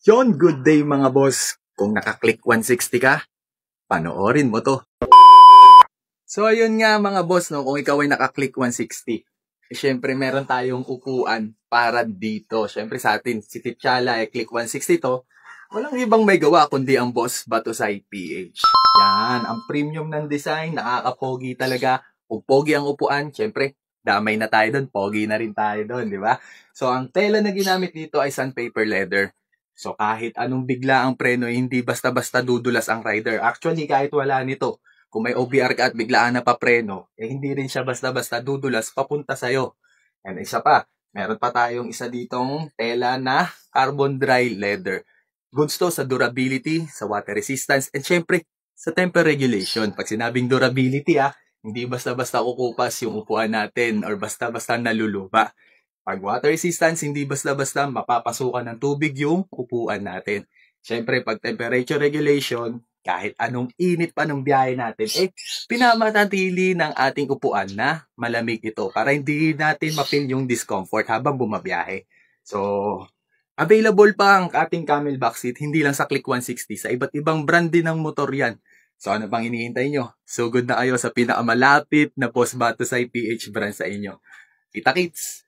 Yon, good day mga boss. Kung naka-click 160 ka, panoorin mo to. So ayun nga mga boss, no, kung ikaw ay naka-click 160, syempre meron tayong upuan para dito. Syempre sa atin, si Tichala ay click 160 to. Walang ibang may gawa kundi ang Boss Batusay PH. Yan, ang premium ng design, nakaka-pogi talaga. Kung pogi ang upuan, syempre, damay na tayo doon, pogi na rin tayo doon, di ba? So ang tela na ginamit dito ay sandpaper leather. So kahit anong bigla ang preno, hindi basta-basta dudulas ang rider. Actually, kahit wala nito, kung may OBR ka at biglaan na papreno, hindi rin siya basta-basta dudulas papunta sa'yo. And isa pa, meron pa tayong isa ditong tela na carbon dry leather. Goods to sa durability, sa water resistance, and syempre, sa temper regulation. Pag sinabing durability, hindi basta-basta kukupas yung upuan natin or basta-basta naluluba. Pag water resistance, hindi basta-basta mapapasukan ng tubig yung upuan natin. Syempre, pag temperature regulation, kahit anong init pa ng biyahe natin, pinamatatili ng ating upuan na malamig ito para hindi natin ma-feel yung discomfort habang bumabiyahe. So, available pa ang ating Camel Back Seat, hindi lang sa Click 160, sa iba't ibang brand din ng motor yan. So ano pang hinihintay nyo? Sugod na kayo sa pinakamalapit na Boss Batusay PH brand sa inyo. Kita kits!